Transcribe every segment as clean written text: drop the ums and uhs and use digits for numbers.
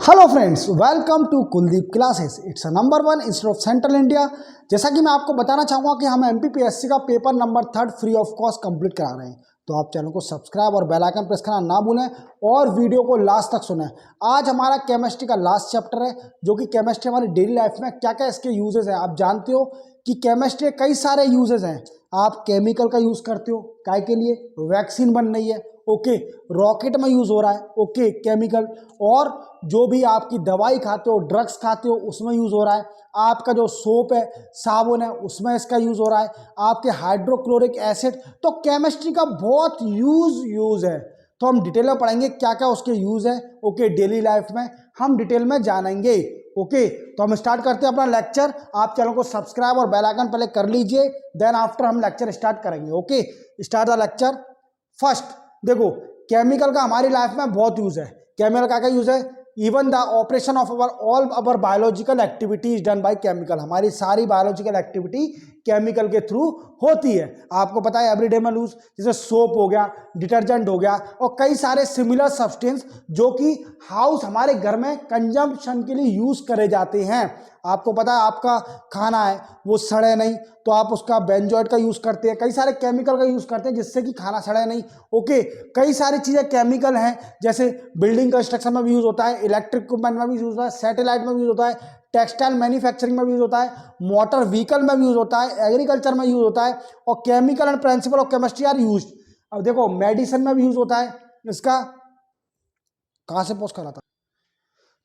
Hello friends, welcome to Kuldeep classes. It's a number one institute of central India. जैसा कि मैं आपको बताना चाहूँगा कि हम एमपीपीएससी का paper number 3 free of cost complete करा रहे हैं, तो आप चैनल को सब्सक्राइब और बेल आइकन प्रेस करना ना भूलें और वीडियो को लास्ट तक सुनें। आज हमारा केमिस्ट्री का लास्ट चैप्टर है, जो कि केमिस्ट्री हमारी डेली लाइफ में क्या क्या इसके यूजेस हैं। आप जानते हो कि केमिस्ट्री के कई सारे यूजेस हैं। आप केमिकल का यूज़ करते हो, काय के लिए? वैक्सीन बन रही है, ओके। रॉकेट में यूज़ हो रहा है, ओके, केमिकल। और जो भी आपकी दवाई खाते हो, ड्रग्स खाते हो, उसमें यूज़ हो रहा है। आपका जो सोप है, साबुन है, उसमें इसका यूज़ हो रहा है। आपके हाइड्रोक्लोरिक एसिड, तो केमिस्ट्री का बहुत यूज़ है। तो हम डिटेल में पढ़ेंगे क्या क्या उसके यूज़ है, ओके। डेली लाइफ में हम डिटेल में जानेंगे, ओके। तो हम स्टार्ट करते हैं अपना लेक्चर। आप चैनल को सब्सक्राइब और बेल आइकन पहले कर लीजिए, देन आफ्टर हम लेक्चर स्टार्ट करेंगे, okay. Start the lecture. First देखो, केमिकल का हमारी लाइफ में बहुत यूज है। केमिकल का क्या यूज है? Even the operation of all our biological activity is done by chemical. हमारी सारी बायोलॉजिकल एक्टिविटी केमिकल के थ्रू होती है। आपको पता है एवरीडे में यूज, जैसे सोप हो गया, डिटर्जेंट हो गया, और कई सारे सिमिलर सब्सटेंस जो कि हाउस हमारे घर में कंजम्पशन के लिए यूज करे जाते हैं। आपको पता है आपका खाना है वो सड़े नहीं, तो आप उसका बेंजोएट का यूज करते हैं, कई सारे केमिकल का यूज करते हैं जिससे कि खाना सड़े नहीं, ओके। कई सारी चीजें केमिकल हैं, जैसे बिल्डिंग कंस्ट्रक्शन में भी यूज होता है, इलेक्ट्रिक इक्विपमेंट में भी यूज होता है, सैटेलाइट में भी यूज होता है, टेक्सटाइल मैन्युफैक्चरिंग में भी यूज होता है, मोटर व्हीकल में भी यूज होता है, एग्रीकल्चर में यूज होता है। और chemical and principle of chemistry are use. अब देखो, मेडिसिन में भी यूज होता है इसका। कहां से पोस्ट करा था?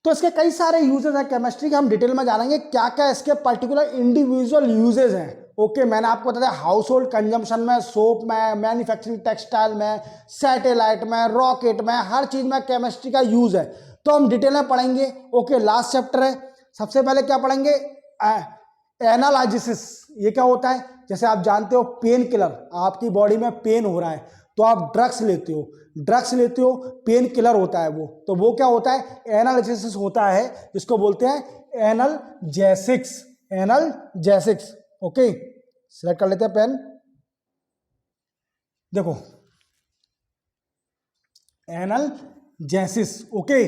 तो इसके कई सारे यूजेस हैं केमिस्ट्री के, हम डिटेल में जानेंगे क्या क्या इसके पर्टिकुलर इंडिविजुअल यूजेस हैं, ओके। मैंने आपको बताया हाउस होल्ड कंजम्पशन में, सोप में, मैन्युफैक्चरिंग टेक्सटाइल में, सैटेलाइट में, रॉकेट में, हर चीज में केमिस्ट्री का यूज है। तो हम डिटेल में पढ़ेंगे, ओके। लास्ट चैप्टर है। सबसे पहले क्या पढ़ेंगे? एनालिसिस। ये क्या होता है? जैसे आप जानते हो पेन किलर, आपकी बॉडी में पेन हो रहा है तो आप ड्रग्स लेते हो, पेन किलर होता है वो, तो वो क्या होता है? एनालिसिस होता है, जिसको बोलते हैं एनाल्जेसिक्स, ओके। सिलेक्ट कर लेते हैं पेन। देखो, एनाल्जेसिस, ओके।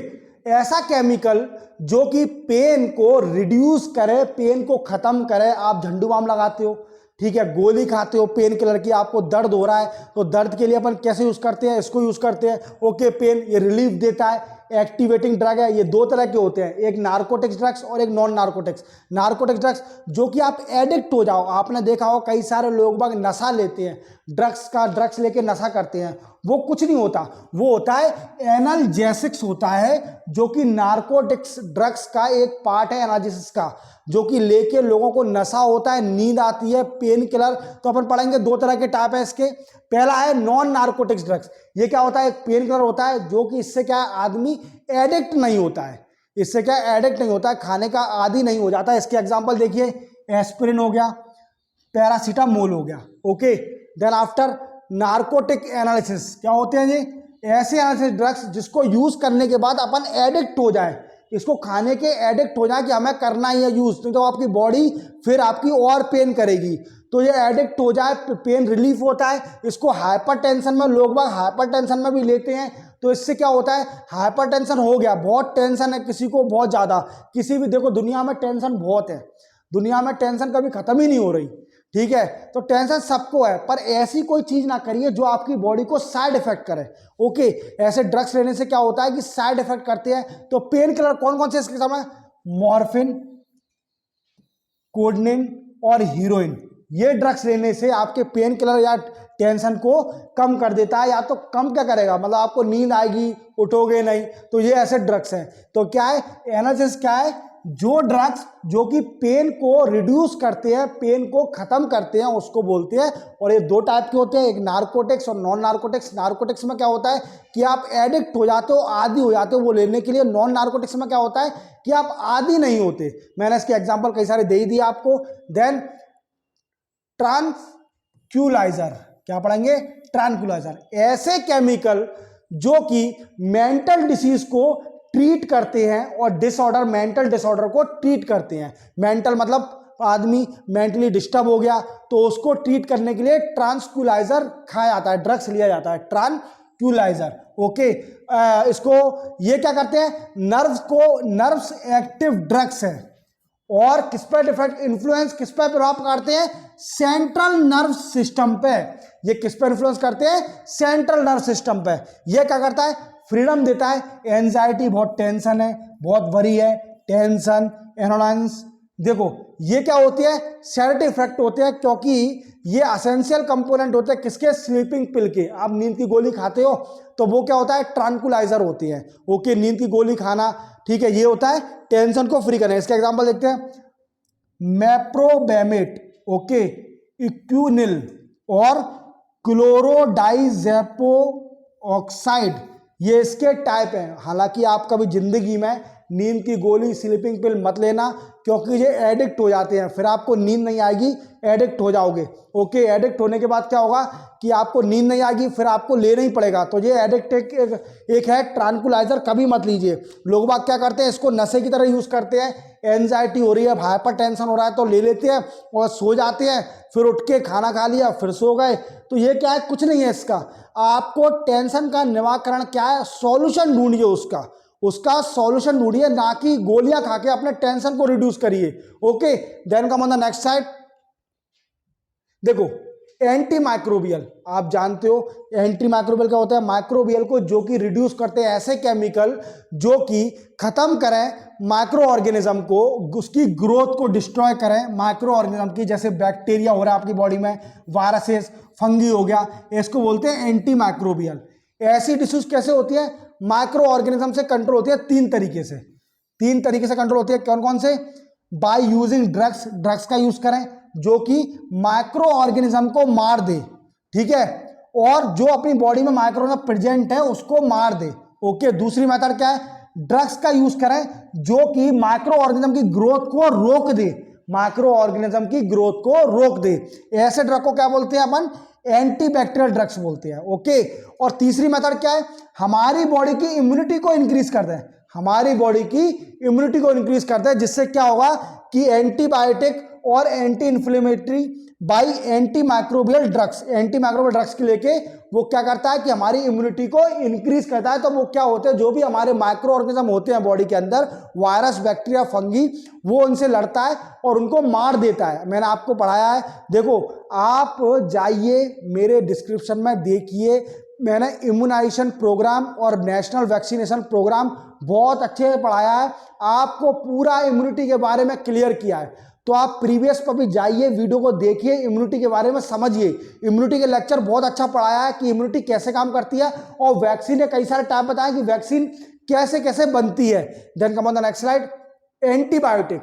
ऐसा केमिकल जो कि पेन को रिड्यूस करे, पेन को खत्म करे। आप झंडू बाम लगाते हो, ठीक है, गोली खाते हो पेन किलर की, आपको दर्द हो रहा है तो दर्द के लिए अपन कैसे यूज करते हैं? इसको यूज करते हैं, ओके। पेन ये रिलीफ देता है, एक्टिवेटिंग ड्रग है। ये दो तरह के होते हैं, एक नार्कोटिक्स ड्रग्स और एक नॉन नार्कोटिक्स। नार्कोटिक्स ड्रग्स जो कि आप एडिक्ट हो जाओ, आपने देखा हो कई सारे लोग बाग नशा लेते हैं, ड्रग्स लेके नशा करते हैं, वो कुछ नहीं होता, वो होता है एनाल्जेसिक्स होता है, जो कि नार्कोटिक्स ड्रग्स का एक पार्ट है, एनाल्जेसिस का, जो कि लेके लोगों को नशा होता है, नींद आती है, पेन किलर। तो अपन पढ़ेंगे दो तरह के टाइप है इसके। पहला है नॉन नार्कोटिक्स ड्रग्स। ये क्या होता है? एक पेन किलर होता है, जो कि इससे क्या है, आदमी एडिक्ट नहीं होता है, इससे क्या एडिक्ट नहीं होता है, खाने का आदी नहीं हो जाता। इसके एग्जांपल देखिए, एस्पिरिन हो गया, पैरासीटामोल हो गया, okay. Then after narcotic analysis क्या होते हैं? ये ऐसे एनालिसिस ड्रग्स जिसको यूज करने के बाद अपन एडिक्ट हो जाए, इसको खाने के एडिक्ट हो जाए कि हमें करना ही है यूज, नहीं तो आपकी बॉडी फिर आपकी और पेन करेगी। तो ये एडिक्ट हो जाए, पेन रिलीफ होता है। इसको हाइपरटेंशन में, लोग बाग हाइपरटेंशन में भी लेते हैं। तो इससे क्या होता है? हाइपरटेंशन हो गया, बहुत टेंशन है किसी को, बहुत ज्यादा, किसी भी, देखो दुनिया में टेंशन बहुत है, दुनिया में टेंशन कभी खत्म ही नहीं हो रही, ठीक है। तो टेंशन सबको है, पर ऐसी कोई चीज ना करिए जो आपकी बॉडी को साइड इफेक्ट करे, ओके। ऐसे ड्रग्स लेने से क्या होता है कि साइड इफेक्ट करते हैं। तो पेन किलर कौन कौन से इसके समय? मॉर्फिन, कोडनिन और हीरोइन। ये ड्रग्स लेने से आपके पेन किलर या टेंशन को कम कर देता है। या तो कम क्या करेगा, मतलब आपको नींद आएगी, उठोगे नहीं, तो ये ऐसे ड्रग्स हैं। तो क्या है एनालिसिस? क्या है? जो ड्रग्स जो कि पेन को रिड्यूस करते हैं, पेन को खत्म करते हैं, उसको बोलते हैं। और ये दो टाइप के होते हैं, एक नार्कोटिक्स और नॉन नार्कोटिक्स। नार्कोटिक्स में क्या होता है कि आप एडिक्ट हो जाते हो, आदी हो जाते हो वो लेने के लिए। नॉन नार्कोटिक्स में क्या होता है कि आप आदी नहीं होते। मैंने इसके एग्जांपल कई सारे दे ही दिए आपको। देन ट्रांक्यूलाइजर, क्या पढ़ेंगे? ट्रांक्यूलाइजर, ऐसे केमिकल जो कि मेंटल डिसीज को ट्रीट करते हैं और डिसऑर्डर, मेंटल डिसऑर्डर को ट्रीट करते हैं। मेंटल मतलब आदमी मेंटली डिस्टर्ब हो गया, तो उसको ट्रीट करने के लिए ट्रांक्यूलाइजर खाया जाता है, ड्रग्स लिया जाता है, ट्रांक्यूलाइजर। ओके, इसको ये क्या करते हैं, नर्व्स एक्टिव ड्रग्स है और किस पर डिफेक्ट इन्फ्लुएंस किस पर प्रभाव करते हैं, सेंट्रल नर्व सिस्टम पे। ये किस पर इन्फ्लुएंस करते हैं, सेंट्रल नर्व सिस्टम पे। ये क्या करता है, फ्रीडम देता है, एंजाइटी, बहुत टेंशन है, बहुत वरी है, टेंशन, एनोडेंस। देखो ये क्या होती है, सेडेटिव इफेक्ट होते हैं, क्योंकि ये एसेंशियल कंपोनेंट होते हैं किसके, स्लीपिंग पिल के। आप नींद की गोली खाते हो तो वो क्या होता है, ट्रांक्यूलाइजर होती है। ओके, नींद की गोली खाना, ठीक है, ये होता है टेंशन को फ्री करना। इसका एग्जांपल देखते हैं, मेप्रोबेमेट, ओके, इक्विनिल और क्लोरोडाइजेपो ऑक्साइड, ये इसके टाइप हैं। हालांकि आप कभी जिंदगी में नींद की गोली, स्लीपिंग पिल मत लेना, क्योंकि ये एडिक्ट हो जाते हैं, फिर आपको नींद नहीं आएगी, एडिक्ट हो जाओगे। ओके, एडिक्ट होने के बाद क्या होगा कि आपको नींद नहीं आएगी, फिर आपको लेना ही पड़ेगा। तो ये एडिक्ट एक है, ट्रांक्यूलाइजर कभी मत लीजिए। लोग बाग क्या करते हैं, इसको नशे की तरह यूज करते हैं। एंजाइटी हो रही है, हाइपर टेंशन हो रहा है तो ले लेते हैं और सो जाते हैं, फिर उठ के खाना खा लिया, फिर सो गए। तो ये क्या है, कुछ नहीं है इसका। आपको टेंशन का निवारण क्या है, सॉल्यूशन ढूंढिए, उसका सॉल्यूशन ढूंढिए, ना कि गोलियां खा के अपने टेंशन को रिड्यूस करिए। Okay, then come on the next side. देखो एंटी माइक्रोबियल, आप जानते हो एंटी माइक्रोबियल क्या होता है, माइक्रोबियल को जो कि रिड्यूस करते हैं, ऐसे केमिकल जो कि खत्म करें माइक्रो ऑर्गेनिज्म को, उसकी ग्रोथ को डिस्ट्रॉय करें माइक्रो ऑर्गेनिज्म की। जैसे बैक्टीरिया हो रहा है आपकी बॉडी में, वायरसेस, फंगी हो गया, इसको बोलते हैं एंटी माइक्रोबियल। ऐसी डिसीज कैसे होती है, माइक्रो ऑर्गेनिज्म से कंट्रोल होती है तीन तरीके से कंट्रोल होती है। कौन कौन से, बाय यूजिंग ड्रग्स का यूज करें जो कि माइक्रो ऑर्गेनिज्म को मार दे, ठीक है, और जो अपनी बॉडी में माइक्रो ऑर्गेनिज्म प्रेजेंट है उसको मार दे। ओके, दूसरी मेथड क्या है, ड्रग्स का यूज करें जो कि माइक्रो ऑर्गेनिज्म की ग्रोथ को रोक दे, माइक्रो ऑर्गेनिज्म की ग्रोथ को रोक दे। ऐसे ड्रग को क्या बोलते हैं अपन, एंटीबैक्टीरियल ड्रग्स बोलते हैं। ओके, और तीसरी मेथड क्या है, हमारी बॉडी की इम्यूनिटी को इंक्रीज करते हैं, हमारी बॉडी की इम्यूनिटी को इंक्रीज करते हैं, जिससे क्या होगा कि एंटीबायोटिक और anti inflammatory by anti microbial drugs के लेके वो क्या करता है कि हमारी इम्यूनिटी को इंक्रीज करता है। तो वो क्या होते हैं, जो भी हमारे माइक्रो ऑर्गेनिज्म होते हैं बॉडी के अंदर, वायरस, बैक्टीरिया, फंगी, वो उनसे लड़ता है और उनको मार देता है। मैंने आपको पढ़ाया है, देखो आप जाइए मेरे डिस्क्रिप्शन में देखिए, मैंने इम्यूनाइजेशन प्रोग्राम और नेशनल वैक्सीनेशन प्रोग्राम बहुत अच्छे से पढ़ाया है, आपको पूरा इम्यूनिटी के बारे में क्लियर किया है। तो आप प्रीवियस पर भी जाइए, वीडियो को देखिए, इम्यूनिटी के बारे में समझिए। इम्यूनिटी के लेक्चर बहुत अच्छा पढ़ाया है कि इम्यूनिटी कैसे काम करती है, और वैक्सीन ने कई सारे टाइप बताया कि वैक्सीन कैसे कैसे बनती है। Then come on the next slide, antibiotic.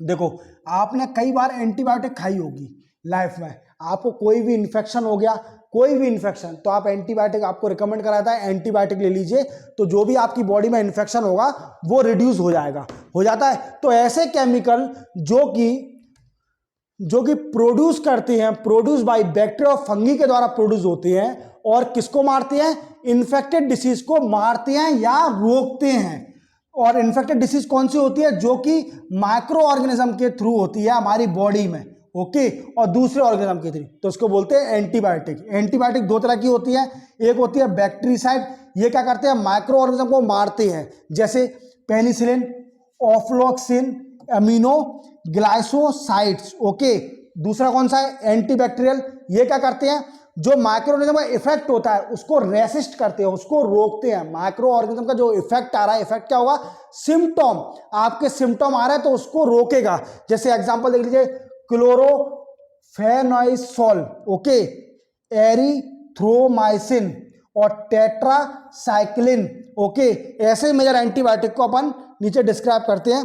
देखो आपने कई बार एंटीबायोटिक खाई होगी लाइफ में, आपको कोई भी इन्फेक्शन हो गया, कोई भी इन्फेक्शन, तो आप एंटीबायोटिक, आपको रिकमेंड कराता है एंटीबायोटिक ले लीजिए, तो जो भी आपकी बॉडी में इन्फेक्शन होगा वो रिड्यूस हो जाता है। तो ऐसे केमिकल जो कि प्रोड्यूस करते हैं, प्रोड्यूस बाय बैक्टीरिया और फंगी के द्वारा प्रोड्यूस होते हैं, और किसको मारते हैं, इन्फेक्टेड डिसीज को मारते हैं या रोकते हैं। और इन्फेक्टेड डिसीज कौन सी होती है, जो कि माइक्रो ऑर्गेनिज्म के थ्रू होती है हमारी बॉडी में। ओके, और दूसरे ऑर्गेनिज्म के थ्रू, तो इसको बोलते हैं एंटीबायोटिक। एंटीबायोटिक दो तरह की होती है, एक होती है बैक्टीरिसाइड, ये क्या करते हैं, माइक्रो ऑर्गेनिज्म को मारते हैं, जैसे पेनिसिलिन, ऑफ्लोक्सिन, अमीनो ग्लाइसोसाइड्स। ओके, दूसरा कौन सा है, एंटीबैक्टीरियल, ये क्या करते हैं, जो माइक्रो ऑर्गेनिज्म का इफेक्ट होता है उसको रेसिस्ट करते हैं, उसको रोकते हैं। माइक्रो ऑर्गेनिज्म का जो इफेक्ट आ रहा है, इफेक्ट क्या होगा, सिम्टम, आपके सिम्टम आ रहा है तो उसको रोकेगा। जैसे एग्जांपल देख लीजिए, क्लोरोफेनॉइसोल, ओके, एरिथ्रोमाइसिन और टेट्रासाइक्लिन। ओके, ऐसे मेजर एंटीबायोटिक को अपन नीचे डिस्क्राइब करते हैं।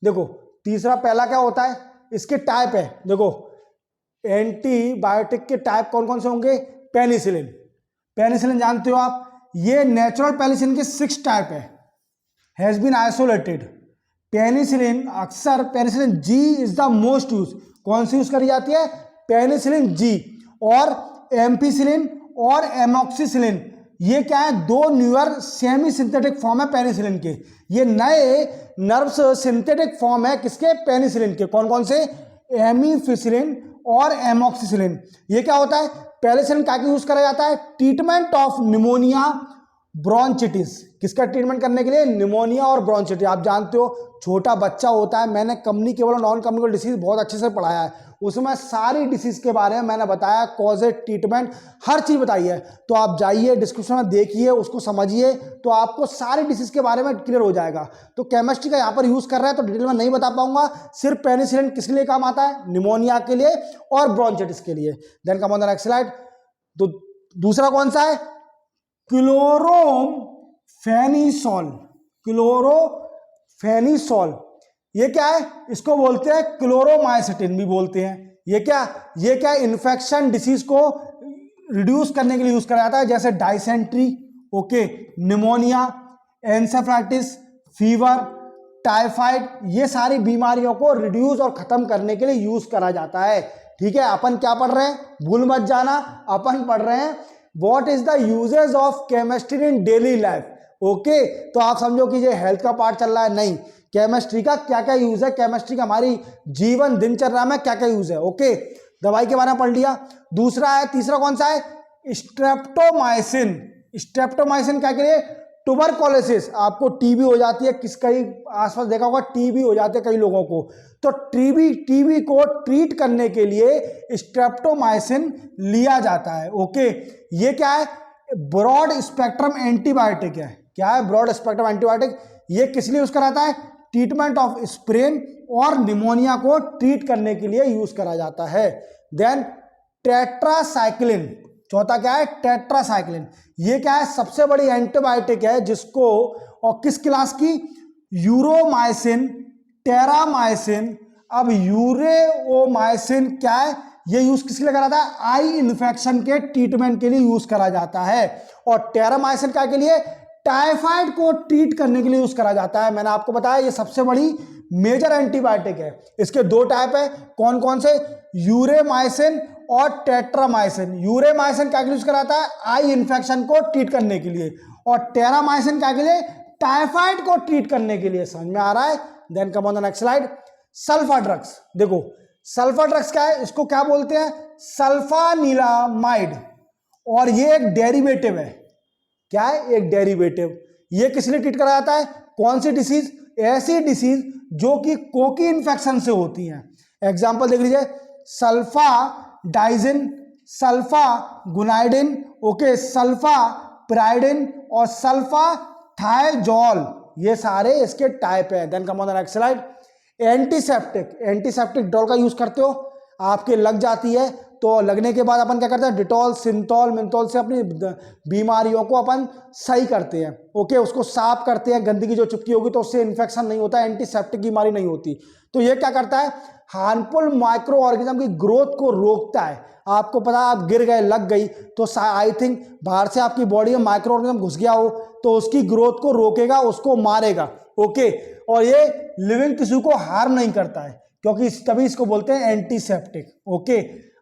देखो तीसरा, पहला क्या होता है, इसके टाइप है। देखो एंटीबायोटिक के टाइप कौन कौन से होंगे, पेनिसिलिन जानते हो आप, ये नेचुरल पेनिसिलिन के 6 टाइप है, हैज बीन आइसोलेटेड। पेनिसिलिन अक्सर, penicillin G is the most use, कौन सी यूज करी जाती है, पेनिसिलिन जी, और एम्पिसिलिन और एमॉक्सिसिलिन, ये क्या है, 2 न्यूअर सेमी सिंथेटिक फॉर्म है पेनिसिलिन के। ये नए नर्व्स सिंथेटिक फॉर्म है किसके, पेनिसिलिन के। कौन कौन से, एमिफिसिलिन और एमॉक्सिसिलिन। ये क्या होता है, पेनिसिलिन क्या यूज करा जाता है? Treatment of pneumonia, bronchitis. किसका ट्रीटमेंट करने के लिए? निमोनिया और ब्रोंचिटिस। आप जानते हो छोटा बच्चा होता है, मैंने कम्युनिकेबल और नॉन कम्युनिकेबल डिसीज बहुत अच्छे से पढ़ाया है, उसमें सारी डिसीज के बारे में मैंने बताया, कॉजेज, ट्रीटमेंट, हर चीज बताई है। तो आप जाइए डिस्क्रिप्शन में देखिए, उसको समझिए, तो आपको सारी डिसीज के बारे में क्लियर हो जाएगा। तो केमिस्ट्री का यहाँ पर यूज कर रहा है तो डिटेल में नहीं बता पाऊंगा। सिर्फ पेनिसिलिन किस लिए काम आता है? निमोनिया के लिए और ब्रोंचिटिस के लिए। Then come on the next slide. तो दूसरा कौन सा है? क्लोरोफेनिसोल। क्लोरोफेनिसोल ये क्या है? इसको बोलते हैं क्लोरोमाइसिटिन भी बोलते हैं। ये क्या इन्फेक्शन डिसीज को रिड्यूस करने के लिए यूज करा जाता है, जैसे dysentery, okay, pneumonia, encephalitis, fever, typhoid, ये सारी बीमारियों को रिड्यूस और खत्म करने के लिए यूज करा जाता है। ठीक है, अपन क्या पढ़ रहे हैं? भूल मत जाना, अपन पढ़ रहे हैं what is the uses of chemistry in daily life. Okay, तो आप समझो कि ये हेल्थ का पार्ट चल रहा है, नहीं, केमिस्ट्री का क्या क्या यूज है, केमिस्ट्री का हमारी जीवन दिनचर्या में क्या क्या यूज है। ओके, दवाई के बारे में पढ़ लिया। दूसरा है, तीसरा कौन सा है? स्ट्रेप्टोमाइसिन। स्ट्रेप्टोमाइसिन क्या के लिए? ट्यूबरकुलोसिस, आपको टीबी हो जाती है, किस कहीं आसपास देखा होगा टीबी हो जाते हैं कई लोगों को, तो टीबी को ट्रीट करने के लिए स्ट्रेप्टोमाइसिन लिया जाता है। ओके, ये क्या है? ब्रॉड स्पेक्ट्रम एंटीबायोटिक है। क्या है? Broad spectrum antibiotic. ये किस लिए यूज कराता है? ट्रीटमेंट ऑफ स्प्रेन और निमोनिया को ट्रीट करने के लिए यूज करा जाता है। देन टेट्रासाइक्लिन, चौथा क्या है? टेट्रासाइक्लिन। ये क्या है? सबसे बड़ी एंटीबायोटिक है, जिसको, और किस क्लास की? यूरोमाइसिन, टेरामाइसिन। अब यूरेओमाइसिन क्या है? ये यूज किसके लिए करा जाता है? आई इन्फेक्शन के ट्रीटमेंट के लिए यूज करा जाता है। और टेरामाइसिन क्या के लिए? टाइफाइड को ट्रीट करने के लिए यूज करा जाता है। मैंने आपको बताया ये सबसे बड़ी मेजर एंटीबायोटिक है। इसके दो टाइप है, कौन कौन से? यूरेमाइसिन और टेट्रामाइसिन। यूरेमाइसिन क्या के लिए यूज कराता है? आई इन्फेक्शन को ट्रीट करने के लिए। और टेरामाइसिन क्या के लिए? टाइफाइड को ट्रीट करने के लिए। समझ में आ रहा है? Then come on the next slide. Sulfa drugs, देखो सल्फा ड्रग्स क्या है? इसको क्या बोलते हैं? सल्फानिलामाइड। और ये एक डेरिवेटिव है। क्या है? एक डेरिवेटिव। ये किस लिए ट्रीट करा जाता है? कौन सी डिसीज? ऐसी डिसीज जो कि कोकी इन्फेक्शन से होती हैं। एग्जांपल देख लीजिए, sulfadiazine, sulfaguanidine, okay, sulfapyridine और सल्फा थाइजोल, ये सारे इसके टाइप है। Then come on the next slide. Antiseptic, antiseptic डॉल का यूज करते हो, आपके लग जाती है तो लगने के बाद अपन क्या करते हैं? डिटॉल, सिंथॉल, मिंथॉल से अपनी बीमारियों को अपन सही करते हैं। ओके, उसको साफ करते हैं, गंदगी जो चिपकी होगी तो उससे इन्फेक्शन नहीं होता, एंटीसेप्टिक बीमारी नहीं होती। तो ये क्या करता है? हार्मफुल माइक्रो ऑर्गेनिज्म की ग्रोथ को रोकता है। आपको पता, आप गिर गए, लग गई, तो आई थिंक बाहर से आपकी बॉडी में माइक्रो ऑर्गेनिज्म घुस गया हो तो उसकी ग्रोथ को रोकेगा, उसको मारेगा। ओके, और ये लिविंग टिश्यू को हार्म नहीं करता है, क्योंकि तभी इसको बोलते हैं एंटीसेप्टिक। ओके,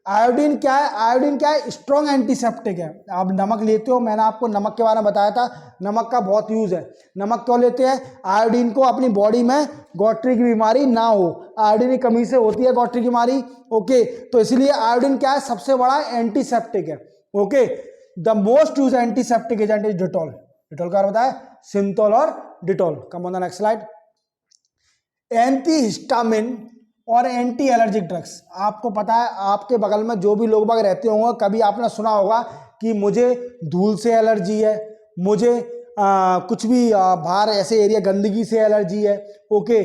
आयोडीन क्या है? आयोडीन क्या है? स्ट्रॉन्ग एंटीसेप्टिक है। आप नमक लेते हो, मैंने आपको नमक के बारे में बताया था, नमक का बहुत यूज है। नमक क्यों लेते हैं? आयोडीन को अपनी बॉडी में गॉट्री की बीमारी ना हो, आयोडीन की कमी से होती है गॉट्री की बीमारी। ओके, तो इसलिए आयोडीन क्या है? सबसे बड़ा एंटीसेप्टिक है। Okay, the most use antiseptic agent is Dettol. Dettol का बताया, सिंथॉल और Dettol. Come on the next slide. Antihistamine और एंटी एलर्जिक ड्रग्स। आपको पता है, आपके बगल में जो भी लोग बाग रहते होंगे, कभी आपने सुना होगा कि मुझे धूल से एलर्जी है, मुझे कुछ भी बाहर ऐसे एरिया गंदगी से एलर्जी है। ओके,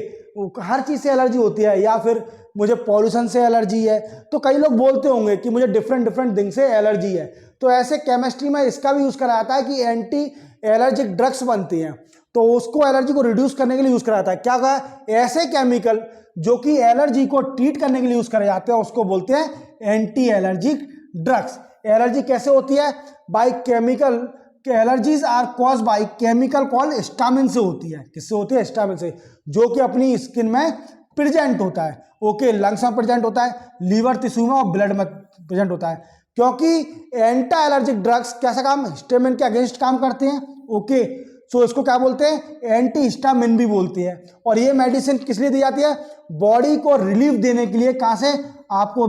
हर चीज़ से एलर्जी होती है, या फिर मुझे पॉल्यूशन से एलर्जी है। तो कई लोग बोलते होंगे कि मुझे डिफरेंट थिंग से एलर्जी है। तो ऐसे केमिस्ट्री में इसका भी यूज़ करा जाता है कि एंटी एलर्जिक ड्रग्स बनती हैं, तो उसको एलर्जी को रिड्यूस करने के लिए यूज़ करा जाता है। क्या कहा? ऐसे केमिकल जो कि एलर्जी को ट्रीट करने के लिए यूज करे जाते हैं, उसको बोलते हैं एंटी एलर्जिक ड्रग्स। एलर्जी कैसे होती है? By chemical, allergies are cause by chemical called histamine से होती है। किससे होती है? हिस्टामिन से, जो कि अपनी स्किन में प्रेजेंट होता है। ओके, लंग्स में प्रेजेंट होता है, लीवर टिश्यू में और ब्लड में प्रेजेंट होता है। क्योंकि एंटी एलर्जिक ड्रग्स कैसा काम? हिस्टामिन के अगेंस्ट काम करते हैं। ओके, सो इसको क्या बोलते हैं? एंटी हिस्टामिन भी बोलती है। और ये मेडिसिन किस लिए दी जाती है? बॉडी को रिलीफ देने के लिए। कहाँ से? आपको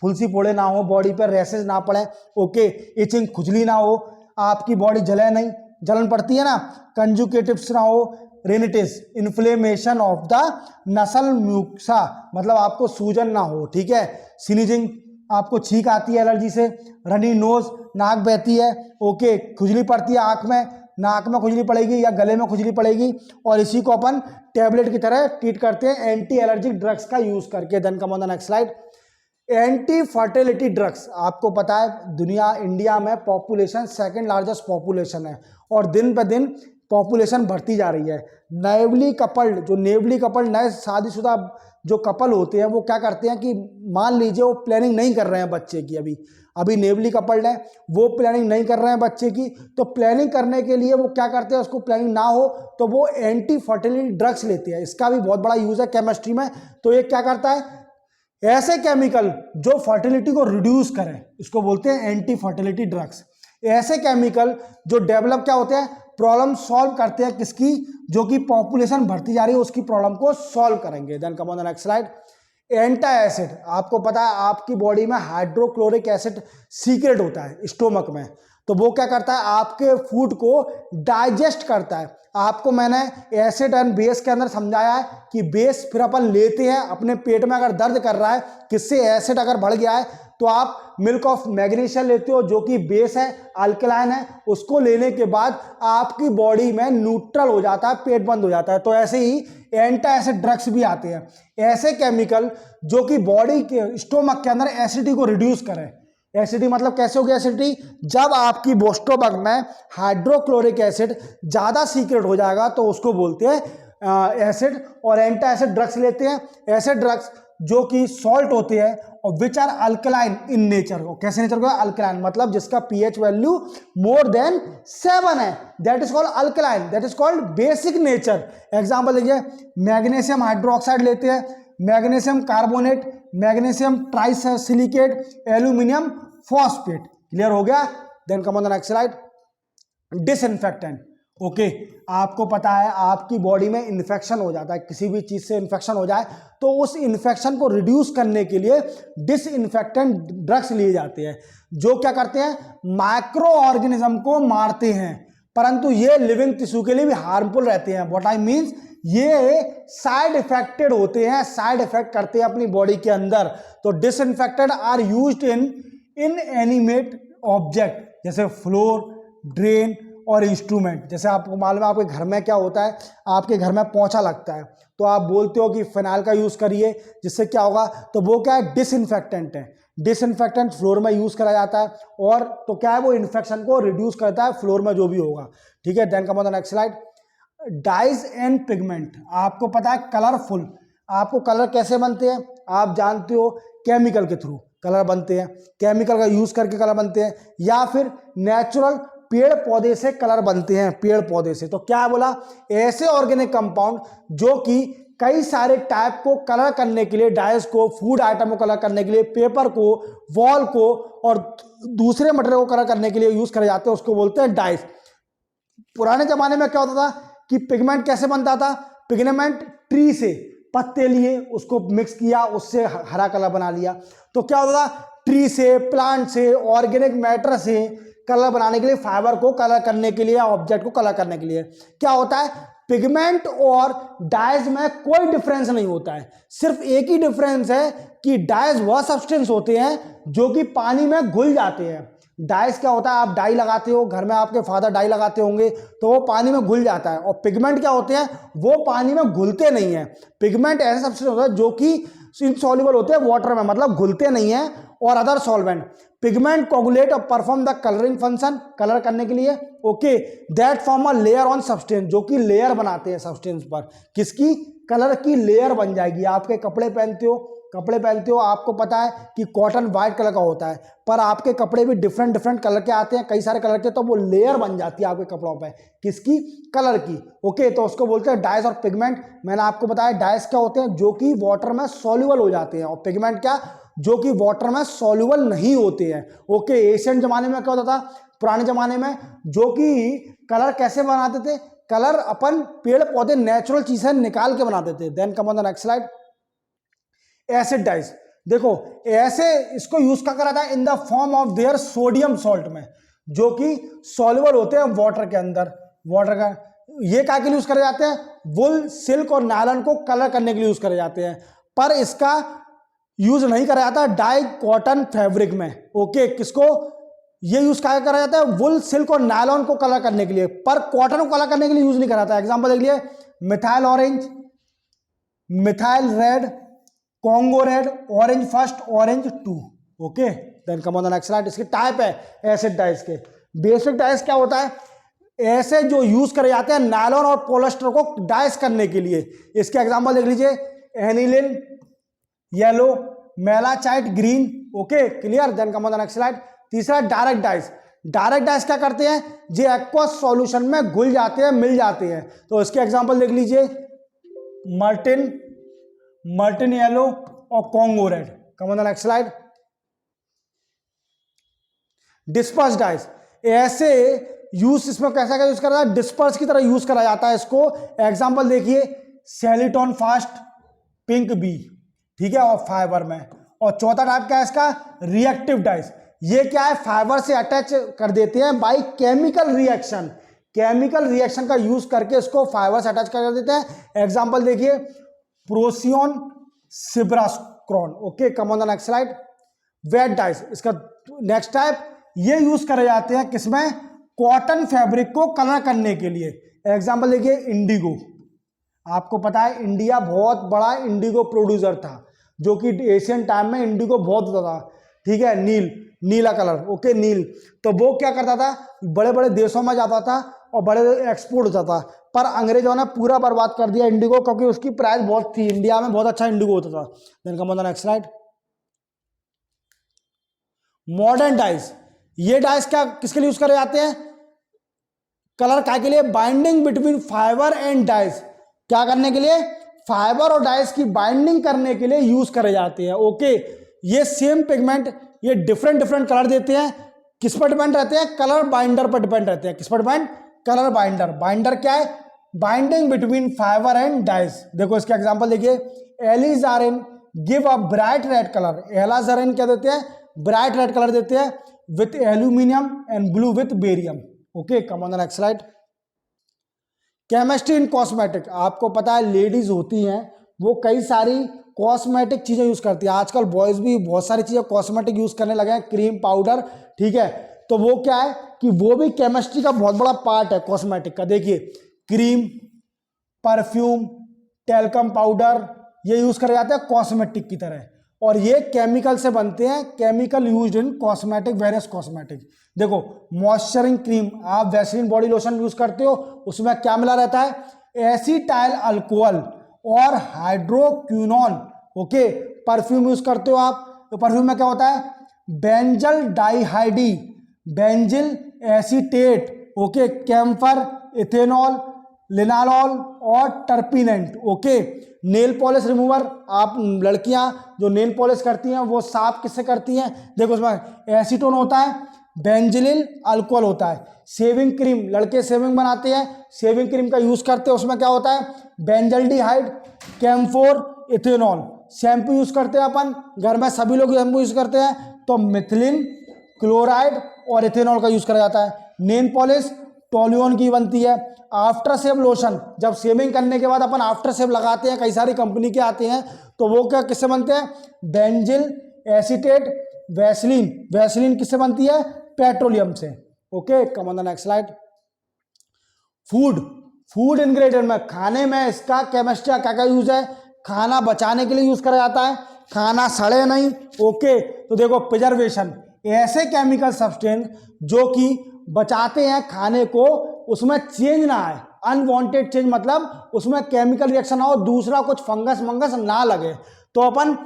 फुंसी फोड़े ना हो, बॉडी पर रैसेज ना पड़े, ओके, इचिंग खुजली ना हो, आपकी बॉडी जले नहीं, जलन पड़ती है ना, कंजुकेटिव्स ना हो, रेनिटिस, इन्फ्लेमेशन ऑफ द नसल म्यूक्सा, मतलब आपको सूजन ना हो, ठीक है, स्नीजिंग, आपको छींक आती है एलर्जी से, रनी नोज, नाक बहती है, ओके, खुजली पड़ती है आंख में, नाक में खुजली पड़ेगी या गले में खुजली पड़ेगी, और इसी को अपन टैबलेट की तरह ट्रीट करते हैं एंटी एलर्जिक ड्रग्स का यूज करके। Then come on the next slide. Anti fertility drugs, आपको पता है दुनिया, इंडिया में पॉपुलेशन सेकंड लार्जेस्ट पॉपुलेशन है और दिन पे दिन पॉपुलेशन बढ़ती जा रही है। नेवली कपल्ड नए शादीशुदा जो कपल होते हैं वो क्या करते हैं कि मान लीजिए वो प्लानिंग नहीं कर रहे हैं बच्चे की, अभी नेवली कपल्ड है, वो प्लानिंग नहीं कर रहे हैं बच्चे की, तो प्लानिंग करने के लिए वो क्या करते हैं, उसको प्लानिंग ना हो तो वो एंटी फर्टिलिटी ड्रग्स लेते हैं। इसका भी बहुत बड़ा यूज है केमिस्ट्री में। तो ये क्या करता है, ऐसे केमिकल जो फर्टिलिटी को रिड्यूस करें, इसको बोलते हैं एंटी फर्टिलिटी ड्रग्स। ऐसे केमिकल जो डेवलप क्या होते हैं, प्रॉब्लम सॉल्व करते हैं किसकी, जो कि पॉपुलेशन बढ़ती जा रही है उसकी प्रॉब्लम को सॉल्व करेंगे। Then come on the next slide. Antacid, आपको पता है आपकी बॉडी में हाइड्रोक्लोरिक एसिड सीक्रेट होता है स्टोमक में, तो वो क्या करता है, आपके फूड को डाइजेस्ट करता है। आपको मैंने एसिड एंड बेस के अंदर समझाया है कि बेस फिर अपन लेते हैं अपने पेट में, अगर दर्द कर रहा है, किससे एसिड अगर बढ़ गया है तो आप मिल्क ऑफ मैग्नीशिया लेते हो जो कि बेस है, अल्कलाइन है, उसको लेने के बाद आपकी बॉडी में न्यूट्रल हो जाता है, पेट बंद हो जाता है। तो ऐसे ही एंटा एसिड ड्रग्स भी आते हैं, ऐसे केमिकल जो कि बॉडी के स्टोमक के अंदर एसिडिटी को रिड्यूस करें। एसिडिटी मतलब कैसे होगी एसिडिटी, जब आपकी स्टोमक में हाइड्रोक्लोरिक एसिड ज्यादा सीक्रेट हो जाएगा तो उसको बोलते हैं एसिड, और एंटा एसिड ड्रग्स लेते हैं। ऐसे ड्रग्स जो कि सॉल्ट होते हैं और which are alkaline in nature, कैसे नेचर को, अल्कलाइन मतलब जिसका पीएच वैल्यू मोर देन 7 है, that is called alkaline, that is called basic nature. Example देखिए, मैग्नीशियम हाइड्रोक्साइड लेते हैं, magnesium carbonate, magnesium trisilicate, aluminium phosphate, clear हो गया। Then come on the next slide. Disinfectant, okay, आपको पता है आपकी बॉडी में इन्फेक्शन हो जाता है, किसी भी चीज से इन्फेक्शन हो जाए तो उस इन्फेक्शन को रिड्यूस करने के लिए डिसइंफेक्टेंट ड्रग्स लिए जाते हैं, जो क्या करते हैं, माइक्रो ऑर्गेनिज्म को मारते हैं, परंतु ये लिविंग टिश्यू के लिए भी हार्मफुल रहते हैं। व्हाट आई मीन्स, ये साइड इफेक्टेड होते हैं, साइड इफेक्ट करते हैं अपनी बॉडी के अंदर। तो disinfectant are used in animate object, जैसे फ्लोर, ड्रेन और इंस्ट्रूमेंट। जैसे आपको मालूम है आपके घर में क्या होता है, आपके घर में पोंछा लगता है तो आप बोलते हो कि फिनाइल का यूज करिए, जिससे क्या होगा, तो वो क्या है, डिसइंफेक्टेंट है। डिसइंफेक्टेंट फ्लोर में यूज करा जाता है और तो क्या है, वो इन्फेक्शन को रिड्यूस करता है फ्लोर में जो भी होगा, ठीक है। Then come on the next slide. Dyes and pigment, आपको पता है कलरफुल, आपको कलर कैसे बनते हैं आप जानते हो, केमिकल के थ्रू कलर बनते हैं, केमिकल का यूज करके कलर बनते हैं, या फिर नेचुरल पेड़ पौधे से कलर बनते हैं, पेड़ पौधे से। तो क्या बोला, ऐसे ऑर्गेनिक कंपाउंड जो कि कई सारे टाइप को कलर करने के लिए, डाइज को, फूड आइटम को कलर करने के लिए, पेपर को, वॉल को और दूसरे मटेरियल को कलर करने के लिए यूज करे जाते हैं, उसको बोलते हैं डाइज। पुराने जमाने में क्या होता था कि पिगमेंट कैसे बनता था, पिगमेंट ट्री से पत्ते लिए, उसको मिक्स किया, उससे हरा कलर बना लिया। तो क्या होता था, ट्री से, प्लांट से, ऑर्गेनिक मैटर से कलर बनाने के लिए, फाइबर को कलर करने के लिए, ऑब्जेक्ट को कलर करने के लिए क्या होता है, पिगमेंट और डाइज में कोई डिफरेंस नहीं होता है। सिर्फ एक ही डिफरेंस है कि डाइज वह सब्सटेंस होते हैं जो कि पानी में घुल जाते हैं। डाइज क्या होता है, आप डाई लगाते हो, घर में आपके फादर डाई लगाते होंगे तो वो पानी में घुल जाता है, और पिगमेंट क्या होते हैं, वो पानी में घुलते नहीं है। पिगमेंट ऐसे सब्सटेंस होता है जो कि इनसॉल्युबल होते हैं वाटर में, मतलब घुलते नहीं है, और अदर सॉल्वेंट। पिगमेंट कोगुलेट और perform the colouring function, colour करने के लिए, okay, that form a layer on substance, जो कि लेयर बनाते हैं सब्सटेंस पर, किसकी, कलर की लेयर बन जाएगी। आपके कपड़े पहनते हो, आपको पता है कि कॉटन वाइट कलर का होता है, पर आपके कपड़े भी डिफरेंट डिफरेंट कलर के आते हैं, कई सारे कलर के, तो वो लेयर बन जाती है आपके कपड़ों पे, किसकी, कलर की, ओके। तो उसको बोलते हैं डाइज और पिगमेंट। मैंने आपको बताया डाइज क्या होते हैं, जो कि वाटर में सॉल्युबल हो जाते हैं, और पिगमेंट क्या, जो कि वाटर में सॉल्युबल नहीं होते हैं, ओके। एशियन जमाने में क्या होता था, पुराने जमाने में, जो कि कलर कैसे बनाते थे, कलर अपन पेड़ पौधे नेचुरल चीजें निकाल के बनाते थे। Then come on the next slide. Acid dyes, देखो ऐसे इसको यूज क्या करा था in the form of their sodium salt में, जो कि सॉल्युबल होते हैं वाटर के अंदर। वाटर का ये क्या के लिए यूज करे जाते हैं, वुल, सिल्क और नायलॉन को कलर करने के लिए यूज करे जाते हैं, पर इसका यूज नहीं करा जाता डाई कॉटन फैब्रिक में। ओके, किसको ये यूज क्या करा जाता है, वुल, सिल्क और नायलॉन को कलर करने के लिए, पर कॉटन को कलर करने के लिए यूज नहीं करा जाता। एग्जांपल देख लिए, methyl orange, methyl red, Congo red, orange first, orange 2। Okay, then come on the next slide. इसके टाइप है एसिड डाइस के। बेसिक डाइस क्या होता है, ऐसे जो यूज करे जाते हैं नायलॉन और पॉलिएस्टर को डाइस करने के लिए। इसके एग्जांपल देख लीजिए, aniline yellow, malachite green. Okay, clear, then come on the next slide. तीसरा डायरेक्ट डाइस। डायरेक्ट डाइस क्या करते हैं, जो एक्वस सॉल्यूशन में घुल जाते हैं, मिल जाते हैं। तो इसके एग्जांपल देख लीजिए, मर्टिन येलो और Congo red. Come on the next slide. Disperse dice, ऐसे यूज इसमें कैसा क्या यूज करा जाता है, डिस्पर्स की तरह यूज करा जाता है इसको। एग्जांपल देखिए, सेलिटॉन फास्ट, पिंक बी, ठीक है, और फाइबर में। और चौथा टाइप क्या है इसका, रिएक्टिव डाइस। ये क्या है, फाइबर से अटैच कर देते हैं by chemical reaction. Chemical reaction का यूज करके इसको फाइबर से अटैच कर देते हैं। एग्जांपल देखिए, Procion, Cibacron. Okay, come on the next slide. Wet dyes, इसका नेक्स्ट टाइप, ये यूज करे जाते हैं किसमें, कॉटन फैब्रिक को कलर करने के लिए। एग्जांपल देखिए, इंडिगो। आपको पता है इंडिया बहुत बड़ा इंडिगो प्रोड्यूसर था, जो कि एशियन टाइम में इंडिगो बहुत होता था, ठीक है, नीला कलर। ओके, नील। तो वो क्या करता था, बड़े बड़े देशों में जाता था और बड़े एक्सपोर्ट होता था, पर अंग्रेजों ने पूरा बर्बाद कर दिया इंडिगो, क्योंकि उसकी प्राइस बहुत थी, इंडिया में बहुत अच्छा इंडिगो होता था। Then come on the next slide. Modern dyes, ये डाइस क्या किसके लिए यूज करे जाते हैं, कलर काय के लिए, binding between fibre and dice. क्या करने के लिए, फाइबर और डाइस की बाइंडिंग करने के लिए यूज करे जाते हैं। ओके, ये सेम पिगमेंट ये डिफरेंट कलर देते हैं। किस पर डिपेंड रहते हैं, कलर बाइंडर पर डिपेंड रहते हैं। किस पर डिपेंड, कलर बाइंडर। बाइंडर क्या है, binding between fibre and dice. देखो इसके एग्जांपल देखिए, एलिजारिन give a bright red colour. एलिजारिन क्या देते हैं, ब्राइट रेड कलर देते हैं, with aluminium and blue with barium. Okay, come on the next slide. Chemistry in cosmetic, आपको पता है लेडीज होती हैं वो कई सारी कॉस्मेटिक चीजें यूज करती है। आजकल बॉयज भी बहुत सारी चीजें कॉस्मेटिक यूज करने लगे हैं, क्रीम, पाउडर, ठीक है। तो वो क्या है कि वो भी केमिस्ट्री का बहुत बड़ा पार्ट है कॉस्मेटिक का। देखिए, क्रीम, परफ्यूम, टैल्कम पाउडर, ये यूज करे जाते हैं कॉस्मेटिक की तरह, और ये केमिकल से बनते हैं, chemical used in cosmetic, various cosmetic. देखो, मॉइस्चरिंग क्रीम, आप वैसलीन बॉडी लोशन यूज करते हो, उसमें क्या मिला रहता है, एसिटाइल अल्कोहल और हाइड्रोक्विनोन। ओके, परफ्यूम यूज करते हो आप, तो परफ्यूम में क्या होता है, benzaldehyde, benzyl acetate, okay, camphor, ethanol, linalool और terpinene. Okay, nail polish remover, आप लड़कियां जो नेल पॉलिश करती हैं वो साफ किससे करती हैं, देखो उसमें एसीटोन होता है, बेंजिलिल अल्कोहल होता है। शेविंग क्रीम, लड़के शेविंग बनाते हैं, शेविंग क्रीम का यूज करते हैं, उसमें क्या होता है, benzaldehyde, camphor, ethanol. Shampoo use करते हैं अपन घर में, सभी लोग शैम्पू यूज करते हैं, तो मिथिलिन क्लोराइड और इथेनॉल का यूज करा जाता है। नेल पॉलिश टोल्यून की बनती है। आफ्टर शेव लोशन, जब शेविंग करने के बाद अपन आफ्टर शेव लगाते हैं, कई सारी कंपनी के आते हैं, तो वो क्या किससे बनते हैं, बेंजिल एसीटेट। वैसलीन, वैसलीन किससे बनती है, पेट्रोलियम से। Okay, come on the next slide. Food ingredient में, खाने में इसका केमिस्ट्री क्या क्या यूज है, खाना बचाने के लिए यूज करा जाता है, खाना सड़े नहीं। ओके, तो देखो, प्रिजर्वेशन, ऐसे केमिकल सब्सटेंस जो कि बचाते हैं खाने को, उसमें चेंज ना आए, अनवांटेड चेंज, मतलब उसमें केमिकल रिएक्शन ना हो, दूसरा कुछ फंगस मंगस ना लगे, तो अपन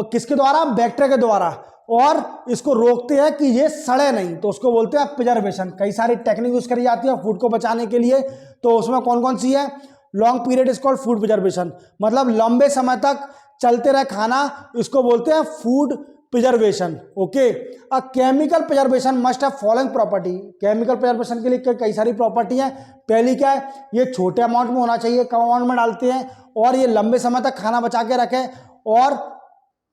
किसके द्वारा, बैक्टीरिया के द्वारा, और इसको रोकते हैं कि ये सड़े नहीं, तो उसको बोलते हैं प्रिजर्वेशन। कई सारी टेक्निक यूज करी जाती है फूड को बचाने के लिए, तो उसमें कौन कौन सी है, long period is called food preservation, मतलब लंबे समय तक चलते रहे खाना, इसको बोलते हैं food preservation. Okay, a chemical preservation must have following property. Chemical preservation के लिए कई सारी प्रॉपर्टी है। पहली क्या है, ये छोटे अमाउंट में होना चाहिए, कम अमाउंट में डालते हैं, और ये लंबे समय तक खाना बचा के रखें, और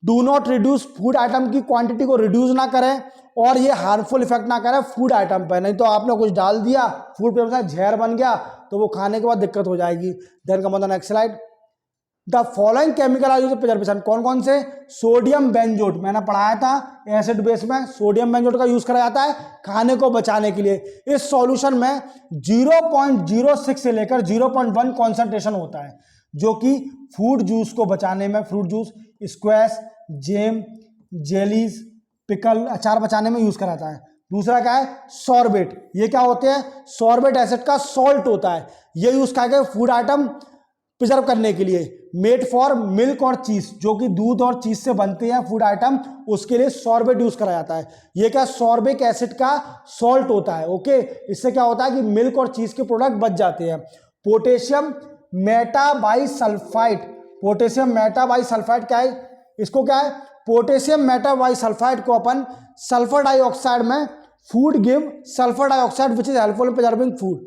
do not reduce, food item की क्वांटिटी को रिड्यूस ना करें और ये हार्मफुल इफेक्ट ना करे फूड आइटम पर। नहीं तो आपने कुछ डाल दिया फूड पे जहर बन गया तो वो खाने के बाद दिक्कत हो जाएगी। Then come on the next slide. The following chemical are used for preservation, कौन कौन से? सोडियम बेंजोट, मैंने पढ़ाया था एसिड बेस में सोडियम बेंजोट का यूज करा जाता है खाने को बचाने के लिए। इस सॉल्यूशन में 0.06 से लेकर 0.1 कॉन्सेंट्रेशन होता है जो कि फूड जूस को बचाने में, fruit juice, squash, jam, jellies, pickle, अचार बचाने में यूज करा जाता है। दूसरा क्या है? सॉर्बेट, ये क्या होते हैं? सॉर्बेट एसिड का सॉल्ट होता है, ये यूज करके फूड आइटम प्रिजर्व करने के लिए। मेड फॉर मिल्क और चीज, जो कि दूध और चीज से बनते हैं फूड आइटम, उसके लिए सॉर्बेट यूज करा जाता है। ये क्या? सॉर्बिक एसिड का सॉल्ट होता है। ओके, इससे क्या होता है कि मिल्क और चीज के प्रोडक्ट बच जाते हैं। पोटेशियम मेटाबाइसल्फाइड, पोटेशियम मेटाबाइसल्फाइड क्या है? इसको क्या है? पोटेशियम मेटाबाइसल्फाइड को अपन सल्फर डाइऑक्साइड में food give sulphur dioxide which is helpful in preserving food.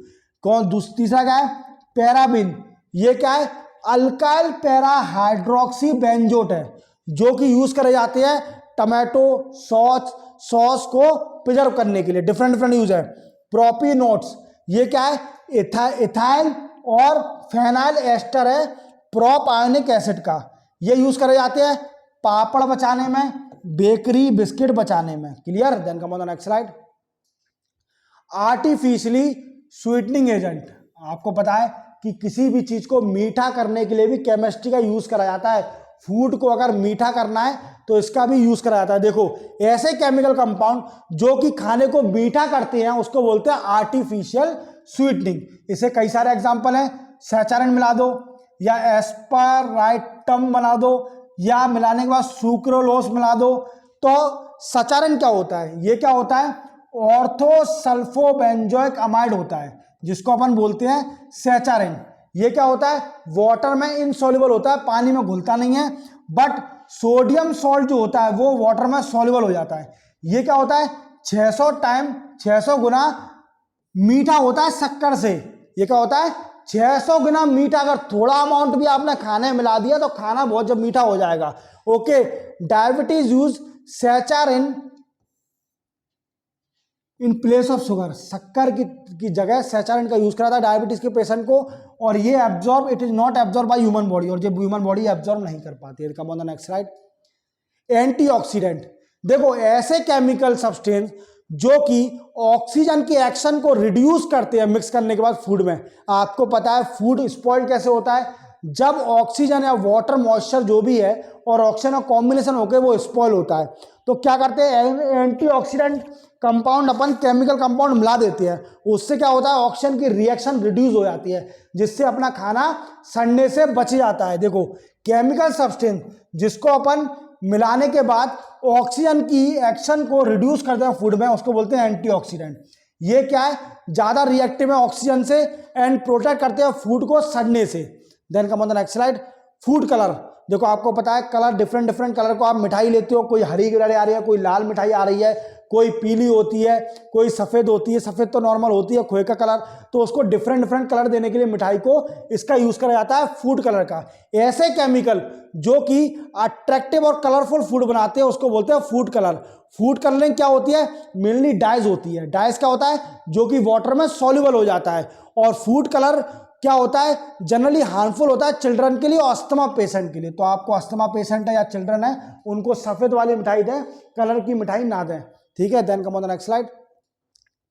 कौन? तीसरा क्या है? पैराबिन, ये क्या है? अल्काइल पैरा हाइड्रोक्सी बेंजोट है जो कि यूज करे जाते हैं टमाटो सॉस को प्रिजर्व करने के लिए। डिफरेंट यूज है। प्रोपिनोट्स, ये क्या है? इथाइल और फेनाइल एस्टर है प्रोप आयोनिक एसिड का, ये यूज करे जाते हैं पापड़ बचाने में, बेकरी बिस्किट बचाने में। Clear? Then come on the next slide. Artificially sweetening agent, आपको पता है कि किसी भी चीज को मीठा करने के लिए भी केमिस्ट्री का यूज करा जाता है। फूड को अगर मीठा करना है तो इसका भी यूज करा जाता है। देखो, ऐसे केमिकल कंपाउंड जो कि खाने को मीठा करते हैं उसको बोलते हैं आर्टिफिशियल स्वीटनिंग। इसे कई सारे एग्जांपल हैं, सैचारिन मिला दो या एस्पाराइटम बना दो या मिलाने के बाद सुक्रोलोस मिला दो। तो सैचारिन क्या होता है? ये क्या होता है? ऑर्थोसल्फोबेंजोइक अमाइड होता है जिसको अपन बोलते हैं सैचारिन। ये क्या होता है? वाटर में इनसॉल्युबल होता है, पानी में घुलता नहीं है, बट सोडियम सॉल्ट जो होता है वो वाटर में सॉल्युबल हो जाता है। ये क्या होता है? 600 गुना मीठा होता है शक्कर से। ये क्या होता है? 600 गुना मीठा। अगर थोड़ा अमाउंट भी आपने खाने में मिला दिया तो खाना बहुत जब मीठा हो जाएगा। Okay, diabetes use saccharin in place of sugar, शक्कर की जगह सैचारिन का यूज करा था डायबिटीज के पेशेंट को, और ये absorb, it is not absorb by human body, और जब ह्यूमन बॉडी एब्जॉर्ब नहीं कर पाती है। कम on the next slide. Antioxidant, देखो ऐसे केमिकल सब्सटेंस जो कि ऑक्सीजन के एक्शन को रिड्यूस करते हैं मिक्स करने के बाद फूड में। आपको पता है फूड स्पॉइल कैसे होता है? जब ऑक्सीजन या वाटर मॉइस्चर जो भी है और ऑक्सीजन का कॉम्बिनेशन होकर वो स्पॉइल होता है। तो क्या करते हैं? एंटीऑक्सीडेंट कंपाउंड अपन केमिकल कंपाउंड मिला देते हैं, उससे क्या होता है? ऑक्सीजन की रिएक्शन रिड्यूस हो जाती है जिससे अपना खाना सड़ने से बच जाता है। देखो, केमिकल सब्सटेंस जिसको अपन मिलाने के बाद ऑक्सीजन की एक्शन को रिड्यूस करते हैं फूड में, उसको बोलते हैं एंटीऑक्सीडेंट। ये क्या है? ज्यादा रिएक्टिव है ऑक्सीजन से एंड प्रोटेक्ट करते हैं फूड को सड़ने से। Then come on the next slide. Food colour, देखो आपको पता है कलर, डिफरेंट कलर को आप मिठाई लेते हो, कोई हरी मिठाई आ रही है, कोई लाल मिठाई आ रही है, कोई पीली होती है, कोई सफ़ेद होती है। सफ़ेद तो नॉर्मल होती है, खोए का कलर, तो उसको डिफरेंट कलर देने के लिए मिठाई को इसका यूज़ करा जाता है फूड कलर का। ऐसे केमिकल जो कि अट्रैक्टिव और कलरफुल फूड बनाते हैं उसको बोलते हैं फूड कलर। फूड कलरिंग क्या होती है? मेनली डाइज होती है। डाइज क्या होता है? जो कि वाटर में सॉल्युबल हो जाता है। और फूड कलर क्या होता है? जनरली हार्मफुल होता है चिल्ड्रन के लिए और अस्थमा पेशेंट के लिए। तो आपको अस्थमा पेशेंट है या चिल्ड्रन है उनको सफ़ेद वाली मिठाई दें, कलर की मिठाई ना दें। ठीक है, then come on the next slide.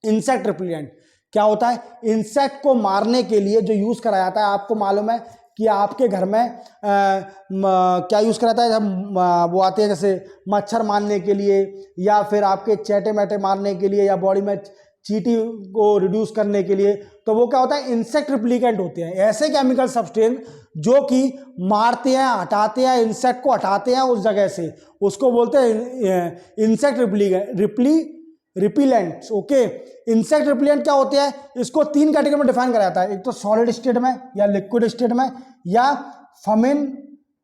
Insect repellent क्या होता है? इंसेक्ट को मारने के लिए जो यूज करा जाता है, आपको मालूम है कि आपके घर में क्या यूज कराता है? जब वो आते हैं जैसे मच्छर मारने के लिए या फिर आपके चैटे मैटे मारने के लिए या बॉडी में चींटी को रिड्यूस करने के लिए, तो वो क्या होता है? इंसेक्ट रिप्लिकेंट होते हैं। ऐसे केमिकल सब्सटेंस जो कि मारते हैं, हटाते हैं, इंसेक्ट को हटाते हैं उस जगह से, उसको बोलते हैं इंसेक्ट रिपिलेंट्स। ओके, इंसेक्ट रिपिलेंट क्या होते हैं? इसको 3 कैटेगरी में डिफाइन करा जाता है। एक तो सॉलिड स्टेट में या लिक्विड स्टेट में या फमिन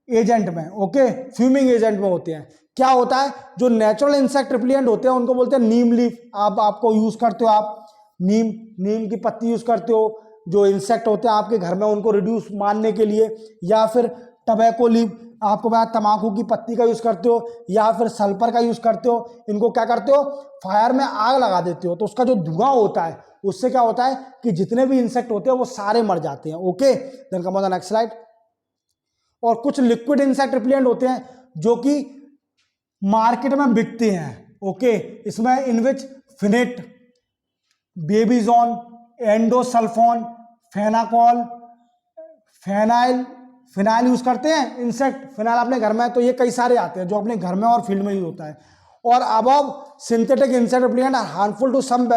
एजेंट में। ओके, फ्यूमिंग एजेंट में होते हैं। क्या होता है? जो नेचुरल इंसेक्ट रिपिलेंट होते हैं उनको बोलते हैं नीम लीफ। आपको यूज करते हो, आप नीम की पत्ती यूज करते हो। जो इंसेक्ट होते हैं आपके घर में उनको रिड्यूस मारने के लिए, या फिर टबैको लीफ आपको पता तंबाकू की पत्ती का यूज़ करते हो या फिर सल्फर का यूज़ करते हो, इनको क्या करते हो, फायर में आग लगा देते हो, तो उसका जो धुआं होता है उससे क्या होता है कि जितने भी इंसेक्ट होते हैं वो सारे मर जाते हैं। Okay, then come on the next slide. और कुछ लिक्विड इंसेक्ट रिपेलेंट होते हैं जो कि मार्केट में बिकते हैं। ओके, इसमें इनविच फिनेट, बेबीजोन, एंडोसल्फोन, फेनाकॉल, फिनाइल यूज करते हैं इंसेक्ट। फिनाइल अपने घर में, तो ये कई सारे आते हैं जो अपने घर में और फील्ड में यूज होता है। और above synthetic insect repellent are harmful to some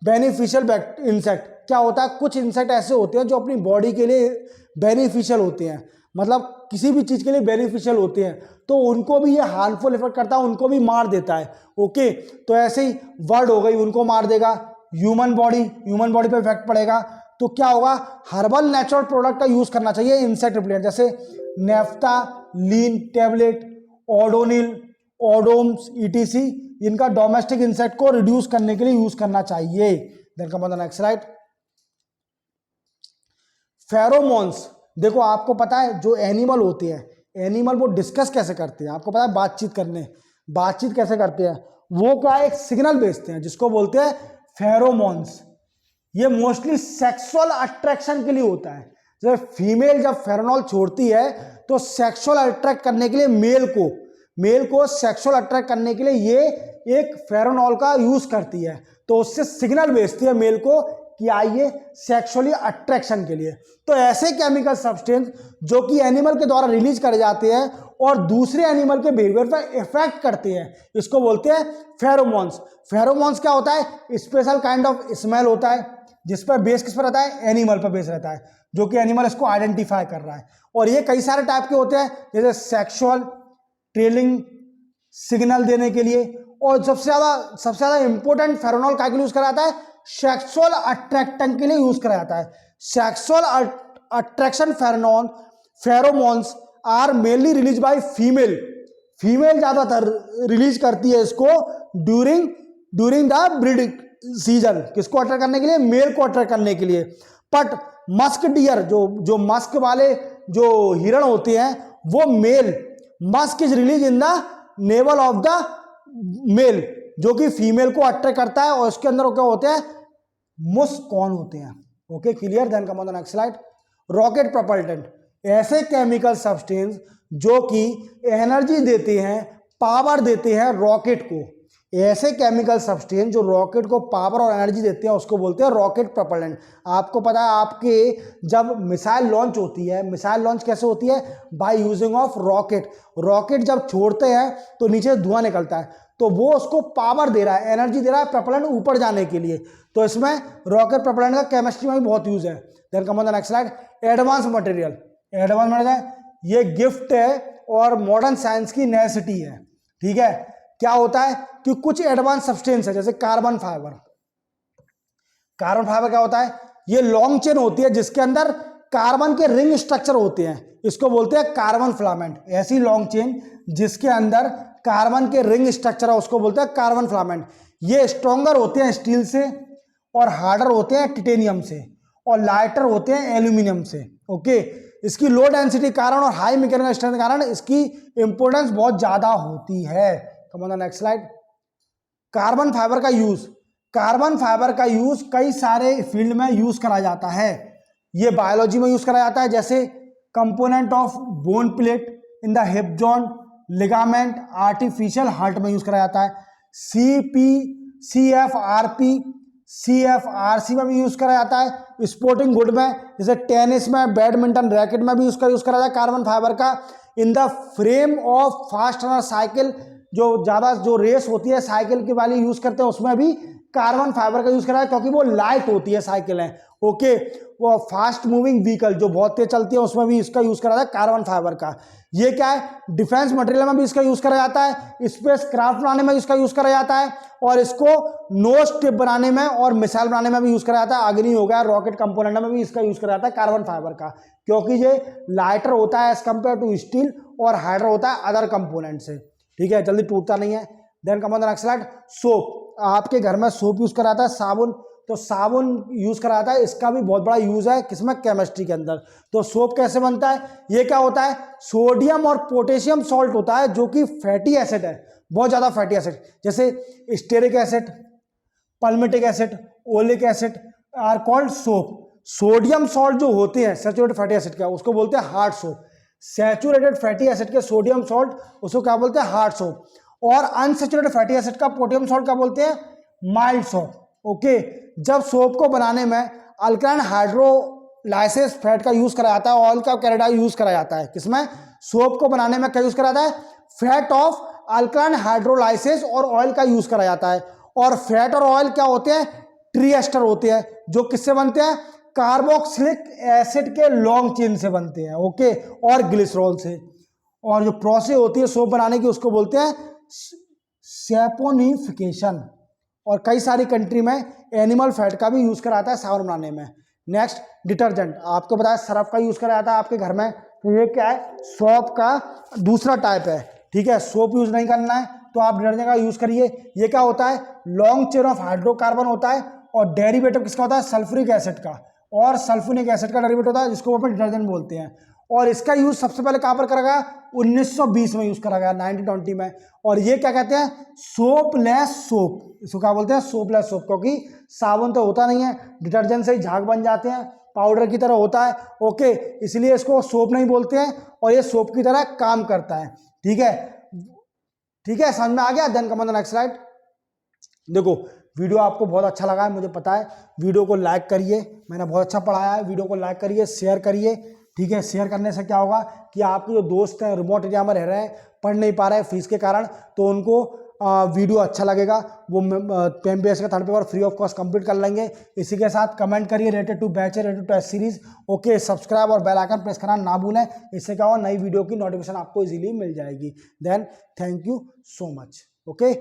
beneficial insect. क्या होता है, कुछ इंसेक्ट ऐसे होते हैं जो अपनी बॉडी के लिए बेनिफिशियल होते हैं, मतलब किसी भी चीज के लिए बेनिफिशियल होते हैं, तो उनको भी ये हार्मफुल इफेक्ट करता है, उनको भी मार देता है। ओके, तो ऐसे ही वर्ड हो गई, उनको मार देगा। ह्यूमन बॉडी पे इफेक्ट पड़ेगा, तो क्या होगा, हर्बल नेचुरल प्रोडक्ट का यूज करना चाहिए इंसेक्ट रिपेलेंट, जैसे naphthalene tablet, Odonil, Odomos, ETC. इनका डोमेस्टिक इंसेक्ट को रिड्यूस करने के लिए यूज करना चाहिए। Then come on the next slide. Pheromones, देखो आपको पता है जो एनिमल होते हैं, एनिमल वो डिस्कस कैसे करते हैं, आपको पता है बातचीत कैसे करते हैं, वो क्या एक सिग्नल भेजते हैं जिसको बोलते हैं फेरोमोन्स। ये मोस्टली सेक्सुअल अट्रैक्शन के लिए होता है। जब फीमेल जब फेरोमोन छोड़ती है तो सेक्सुअल अट्रैक्ट करने के लिए मेल को सेक्सुअल अट्रैक्ट करने के लिए ये एक फेरोमोन का यूज करती है, तो उससे सिग्नल भेजती है मेल को कि आइए सेक्सुअली अट्रैक्शन के लिए। तो ऐसे केमिकल सब्सटेंस जो कि एनिमल के द्वारा रिलीज करे जाते हैं और दूसरे एनिमल के बिहेवियर पर इफेक्ट करते हैं, इसको बोलते हैं फेरोमोन्स। फेरोमोन्स क्या होता है, स्पेशल काइंड ऑफ स्मेल होता है जिस पर बेस किस पर रहता है, एनिमल पर बेस रहता है, जो कि एनिमल इसको आइडेंटिफाई कर रहा है। और ये कई सारे टाइप के होते हैं, जैसे सेक्सुअल, ट्रेलिंग, सिग्नल देने के लिए, और सबसे ज्यादा इंपॉर्टेंट फेरोमोन का यूज करा जाता है, सेक्सुअल अट्रैक्शन के लिए यूज करा जाता है। Sexual attraction pheromones are mainly release by female ज्यादातर रिलीज करती है इसको ड्यूरिंग द ब्रीडिंग सीजन। किसको अट्रैक्ट करने के लिए, मेल को अट्रैक्ट करने के लिए। बट मस्क डियर, जो मस्क वाले जो हिरण होते हैं, वो male musk is release in the navel of the male, जो कि फीमेल को अट्रैक्ट करता है, और इसके अंदर क्या होते हैं, मुस्कॉन होते हैं। Okay, clear. Then come on the next slide. Rocket propellant, ऐसे केमिकल सब्सटेंस जो कि एनर्जी देते हैं, पावर देते हैं रॉकेट को। ऐसे केमिकल सब्सटेंस जो रॉकेट को पावर और एनर्जी देते हैं उसको बोलते हैं रॉकेट प्रोपल्टेंट। आपको पता है, आपके जब मिसाइल लॉन्च होती है, मिसाइल लॉन्च कैसे होती है, बाय यूजिंग ऑफ रॉकेट जब छोड़ते हैं तो नीचे धुआं निकलता है, तो वो उसको पावर दे रहा है, एनर्जी दे रहा है प्रोपेलेंट ऊपर जाने के लिए। तो इसमें रॉकेट प्रोपेलेंट का केमिस्ट्री में भी बहुत यूज है। Then come on the next slide. Advance material, ये गिफ्ट है और मॉडर्न साइंस की नेसेसिटी है। ठीक है, क्या होता है कि कुछ एडवांस सब्सटेंस है, जैसे कार्बन फाइबर क्या होता है, ये लॉन्ग चेन होती है जिसके अंदर कार्बन के रिंग स्ट्रक्चर होते हैं, इसको बोलते हैं कार्बन फिलामेंट। ऐसी लॉन्ग चेन जिसके अंदर कार्बन के रिंग स्ट्रक्चर है उसको बोलते हैं कार्बन फिलामेंट। ये स्ट्रॉन्गर होते हैं स्टील से, और हार्डर होते हैं टिटेनियम से, और लाइटर होते हैं एल्यूमिनियम से। ओके, इसकी लो डेंसिटी कारण और हाई मैकेनिकल स्ट्रेंथ के कारण इसकी इंपोर्टेंस बहुत ज्यादा होती है। कम on the next slide. Carbon fibre का यूज कई सारे फील्ड में यूज करा जाता है। ये बायोलॉजी में यूज करा जाता है, जैसे component of bone plate in the hip joint, ligament, artificial heart में यूज करा जाता है। CFRC में भी यूज करा जाता है। स्पोर्टिंग गुड में, जैसे टेनिस में, बैडमिंटन रैकेट में भी यूज करा जाता है कार्बन फाइबर का। In the frame of fast runner cycle, जो रेस होती है साइकिल की वाली यूज करते हैं, उसमें भी कार्बन फाइबर का यूज करा है, क्योंकि वो लाइट होती है साइकिलें। ओके, वो फास्ट मूविंग व्हीकल जो बहुत तेज चलती है उसमें भी इसका यूज करा जाता है कार्बन फाइबर का। ये क्या है, डिफेंस मटेरियल में भी इसका यूज करा जाता है, स्पेस क्राफ्ट बनाने में इसका यूज करा जाता है, और इसको नोज टिप बनाने में और मिसाइल बनाने में भी यूज करा जाता है। अग्नि हो गया, रॉकेट कंपोनेंट में भी इसका यूज करा जाता है कार्बन फाइबर का, क्योंकि ये लाइटर होता है एज कंपेयर टू स्टील, और हाइड्र होता है अदर कंपोनेंट से। ठीक है, जल्दी टूटता नहीं है। Then come on the next slide. Soap, आपके घर में सोप यूज करा जाता है, तो साबुन यूज करा जाता है, इसका भी बहुत बड़ा यूज है किसमें, केमिस्ट्री के अंदर। तो सोप कैसे बनता है, ये क्या होता है, सोडियम और पोटेशियम सॉल्ट होता है जो कि फैटी एसिड है, बहुत ज्यादा फैटी एसिड, जैसे stearic acid, palmitic acid, oleic acid are called soap. Sodium salt जो होते हैं सैचुरेटेड फैटी एसिड का, उसको बोलते हैं hard soap. Saturated fatty acid के सोडियम सॉल्ट, उसको क्या बोलते हैं, हार्ड सोप। और अनसैचुरेटेड फैटी एसिड का पोटेशियम सॉल्ट क्या बोलते हैं, माइल्ड सोप। ओके, जब सोप को बनाने में अल्कलाइन हाइड्रोलाइसिस फैट का यूज करा जाता है, ऑयल का कैरेडा यूज करा जाता है, किसमें, सोप को बनाने में क्या यूज करा जाता है, फैट ऑफ अल्कलाइन हाइड्रोलाइसिस और ऑयल का यूज करा जाता है। और फैट और ऑयल क्या होते हैं, ट्री एस्टर होते हैं, जो किससे बनते हैं, कार्बोक्सिलिक एसिड के लॉन्ग चेन से बनते हैं। ओके, और ग्लिसरॉल से। और जो प्रोसेस होती है सोप बनाने की, उसको बोलते हैं सैपोनिफिकेशन। और कई सारी कंट्री में एनिमल फैट का भी यूज करा जाता है साबुन बनाने में। नेक्स्ट, डिटर्जेंट, आपको बताया सर्फ का यूज करा जाता है आपके घर में, तो ये क्या है, सोप का दूसरा टाइप है। ठीक है, सोप यूज नहीं करना है तो आप डिटर्जेंट का यूज करिए। ये क्या होता है, लॉन्ग चेन ऑफ हाइड्रोकार्बन होता है, और डेरिवेटिव किसका होता है, सल्फ्यूरिक एसिड का, और सल्फ्यूरिक एसिड का डेरिवेटिव होता है, जिसको अपन डिटर्जेंट बोलते हैं। और इसका यूज सबसे पहले कहां पर करा गया, 1920 में यूज करा गया, 1920 में। और ये क्या कहते हैं, सोपलेस सोप, इसको क्या बोलते हैं, सोपलेस सोप, क्योंकि साबुन तो होता नहीं है, डिटर्जेंट से ही झाग बन जाते हैं, पाउडर की तरह होता है। ओके, इसलिए इसको सोप नहीं बोलते हैं, और ये सोप की तरह काम करता है। ठीक है, ठीक है, समझ में आ गया। Then come on the next slide. देखो, वीडियो आपको बहुत अच्छा लगा है, मुझे पता है। वीडियो को लाइक करिए, मैंने बहुत अच्छा पढ़ाया है, वीडियो को लाइक करिए, शेयर करिए। ठीक है, शेयर करने से क्या होगा कि आपके जो दोस्त हैं रिमोट एरिया में रह रहे हैं, पढ़ नहीं पा रहे हैं फीस के कारण, तो उनको वीडियो अच्छा लगेगा, वो PMPS का third paper free of cost complete कर लेंगे। इसी के साथ कमेंट करिए related to batch, related to S series. Okay, subscribe और बेल आइकन प्रेस करना ना भूलें, इससे क्या होगा, नई वीडियो की नोटिफिकेशन आपको इजीली मिल जाएगी। Then thank you so much. Okay.